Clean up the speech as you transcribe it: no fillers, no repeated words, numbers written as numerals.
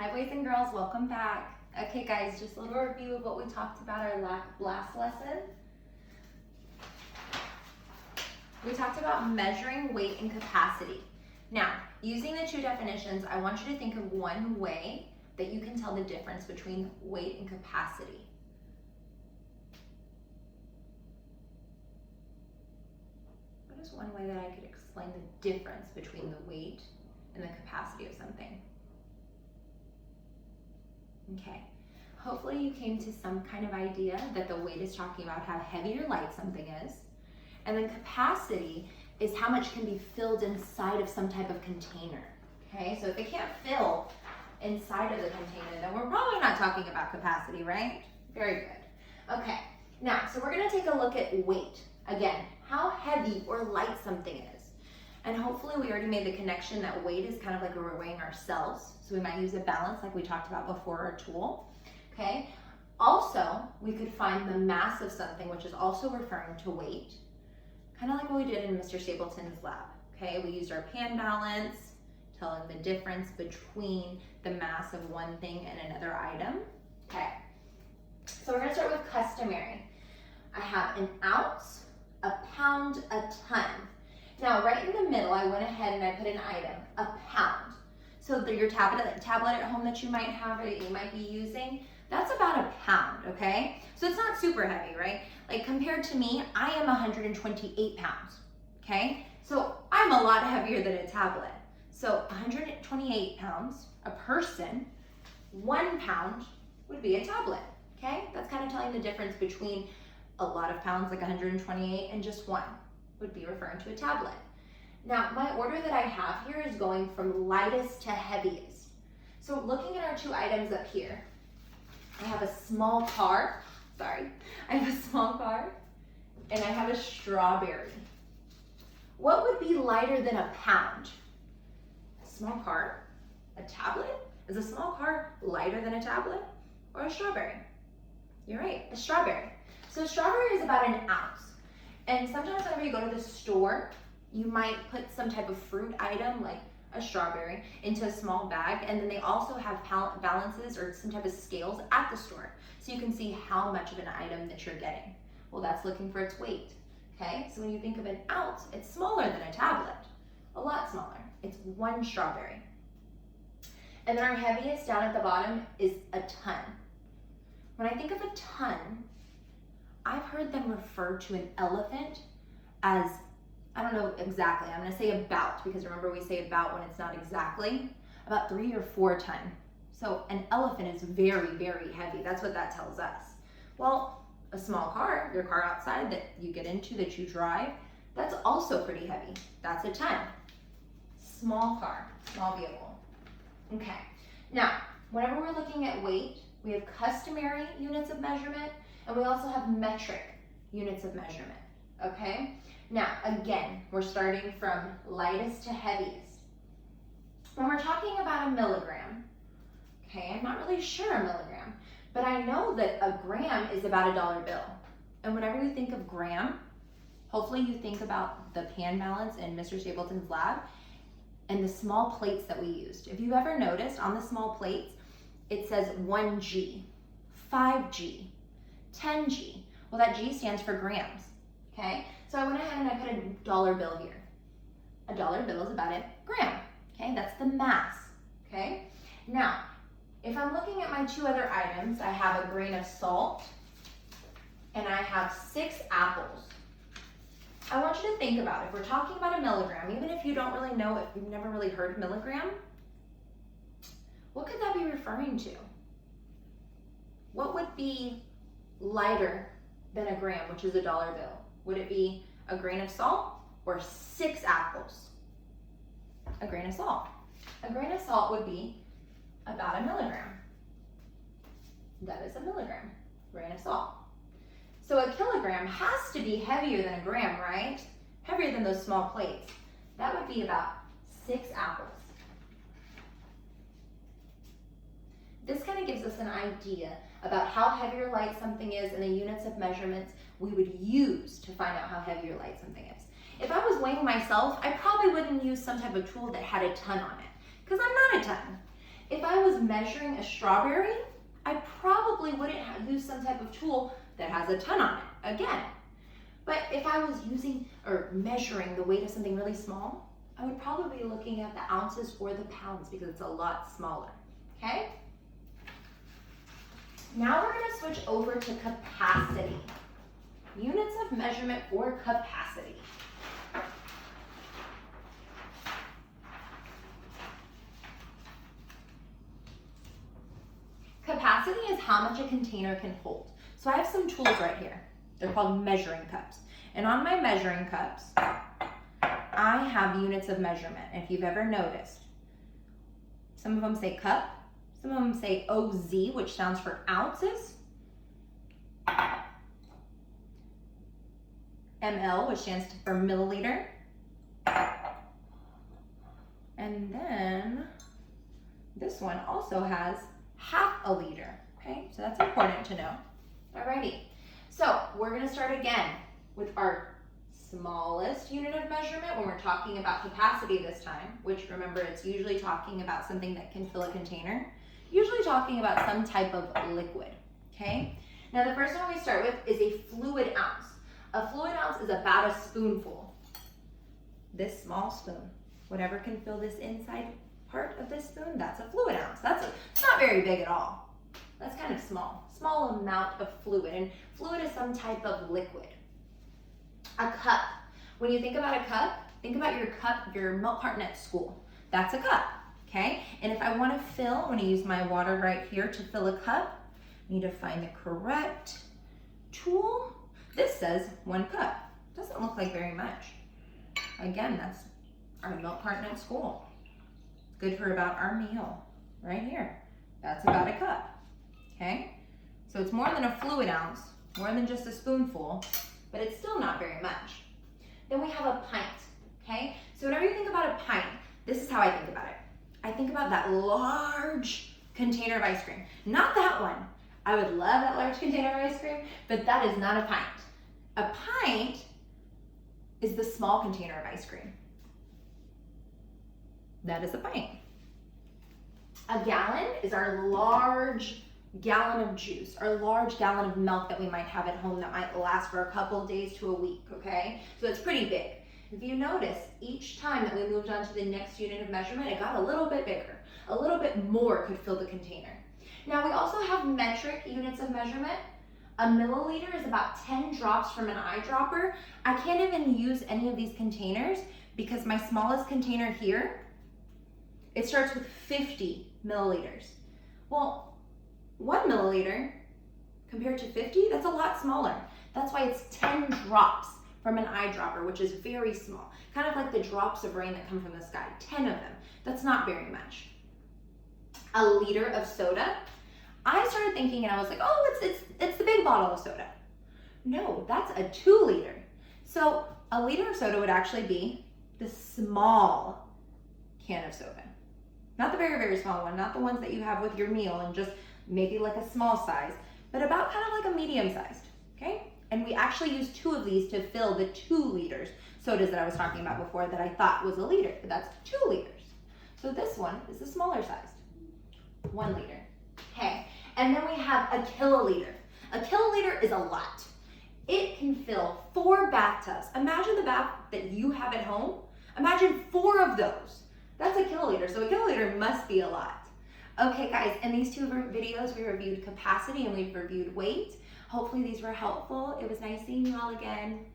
Hi boys and girls, welcome back. Okay guys, just a little review of what we talked about our last lesson. We talked about measuring weight and capacity. Now, using the two definitions, I want you to think of one way that you can tell the difference between weight and capacity. What is one way that I could explain the difference between the weight and the capacity of something? Okay, hopefully you came to some kind of idea that the weight is talking about how heavy or light something is, and then capacity is how much can be filled inside of some type of container. Okay, so if it can't fill inside of the container, then we're probably not talking about capacity, right? Very good. Okay, now, so we're gonna take a look at weight. Again, how heavy or light something is. And hopefully we already made the connection that weight is kind of like we're weighing ourselves. So we might use a balance like we talked about before, or a tool, okay? Also, we could find the mass of something, which is also referring to weight, kind of like what we did in Mr. Stapleton's lab, okay? We used our pan balance, telling the difference between the mass of one thing and another item, okay? So we're gonna start with customary. I have an ounce, a pound, a ton. Now, right in the middle, I went ahead and I put an item, a pound. So your tablet at home that you might have or that you might be using, that's about a pound, okay? So it's not super heavy, right? Like compared to me, I am 128 pounds, okay? So I'm a lot heavier than a tablet. So 128 pounds, a person, 1 pound would be a tablet, okay? That's kind of telling the difference between a lot of pounds, like 128, and just one would be referring to a tablet. Now, my order that I have here is going from lightest to heaviest. So looking at our two items up here, I have a small car, I have a small car, and I have a strawberry. What would be lighter than a pound? A small car, a tablet? Is a small car lighter than a tablet, or a strawberry? You're right, a strawberry. So a strawberry is about an ounce. And sometimes whenever you go to the store, you might put some type of fruit item like a strawberry into a small bag, and then they also have balances or some type of scales at the store, so you can see how much of an item that you're getting. Well, that's looking for its weight, okay? So when you think of an ounce, it's smaller than a tablet, a lot smaller. It's 1 strawberry. And then our heaviest down at the bottom is a ton. When I think of a ton, I've heard them refer to an elephant as, I don't know exactly, I'm gonna say about, because remember we say about when it's not exactly, about 3 or 4 ton. So an elephant is very, very heavy. That's what that tells us. Well, a small car, your car outside that you get into, that you drive, that's also pretty heavy. That's a ton. Small car, small vehicle. Okay, now, whenever we're looking at weight, we have customary units of measurement, and we also have metric units of measurement, okay? Now, again, we're starting from lightest to heaviest. When we're talking about a milligram, okay, I'm not really sure a milligram, but I know that a gram is about a dollar bill. And whenever you think of gram, hopefully you think about the pan balance in Mr. Stapleton's lab and the small plates that we used. If you've ever noticed on the small plates, it says 1G, 5G, 10G. Well, that G stands for grams, okay? So I went ahead and I put a dollar bill here. A dollar bill is about a gram, okay? That's the mass, okay? Now, if I'm looking at my two other items, I have a grain of salt and I have 6 apples. I want you to think about, if we're talking about a milligram, even if you don't really know, if you've never really heard of milligram, what could that be referring to? What would be lighter than a gram, which is a dollar bill? Would it be a grain of salt or 6 apples? A grain of salt. A grain of salt would be about a milligram. That is a milligram, grain of salt. So a kilogram has to be heavier than a gram, right? Heavier than those small plates. That would be about 6 apples. This kind of gives us an idea about how heavy or light something is and the units of measurements we would use to find out how heavy or light something is. If I was weighing myself, I probably wouldn't use some type of tool that had a ton on it, because I'm not a ton. If I was measuring a strawberry, I probably wouldn't use some type of tool that has a ton on it, again. But if I was using or measuring the weight of something really small, I would probably be looking at the ounces or the pounds because it's a lot smaller, okay? Now we're gonna switch over to capacity. Units of measurement for capacity. Capacity is how much a container can hold. So I have some tools right here. They're called measuring cups. And on my measuring cups, I have units of measurement. If you've ever noticed, some of them say cup, some of them say OZ, which stands for ounces, ML, which stands for milliliter, and then this one also has half a liter, okay? So that's important to know. Alrighty, so we're gonna start again with our smallest unit of measurement when we're talking about capacity this time, which remember, it's usually talking about something that can fill a container, usually talking about some type of liquid, okay? Now the first one we start with is a fluid ounce. A fluid ounce is about a spoonful. This small spoon, whatever can fill this inside part of this spoon, that's a fluid ounce. It's not very big at all. That's kind of small amount of fluid, and fluid is some type of liquid. A cup. When you think about a cup, think about your cup, your milk carton at school. That's a cup, okay? And if I want to fill, I'm going to use my water right here to fill a cup. I need to find the correct tool. This says 1 cup. Doesn't look like very much. Again, that's our milk carton at school. Good for about our meal right here. That's about a cup, okay? So it's more than a fluid ounce, more than just a spoonful, but it's still not very much. Then we have a pint, okay? So whenever you think about a pint, this is how I think about it. I think about that large container of ice cream. Not that one. I would love that large container of ice cream, but that is not a pint. A pint is the small container of ice cream. That is a pint. A gallon is our large gallon of juice, or large gallon of milk that we might have at home that might last for a couple of days to a week, okay? So it's pretty big. If you notice, each time that we moved on to the next unit of measurement, it got a little bit bigger. A little bit more could fill the container. Now we also have metric units of measurement. A milliliter is about 10 drops from an eyedropper. I can't even use any of these containers because my smallest container here, it starts with 50 milliliters. Well, 1 milliliter compared to 50, that's a lot smaller. That's why it's 10 drops from an eyedropper, which is very small. Kind of like the drops of rain that come from the sky, 10 of them. That's not very much. A liter of soda. I started thinking and I was like, oh, it's the big bottle of soda. No, that's a 2 liter. So a liter of soda would actually be the small can of soda. Not the very, very small one, not the ones that you have with your meal and just maybe like a small size, but about kind of like a medium sized, okay? And we actually use 2 of these to fill the 2 liters sodas that I was talking about before that I thought was a liter, but that's 2 liters. So this one is the smaller sized, 1 liter, okay? And then we have a kiloliter. A kiloliter is a lot. It can fill 4 bathtubs. Imagine the bath that you have at home. Imagine 4 of those. That's a kiloliter, so a kiloliter must be a lot. Okay guys, in these 2 videos, we reviewed capacity and we've reviewed weight. Hopefully these were helpful. It was nice seeing you all again.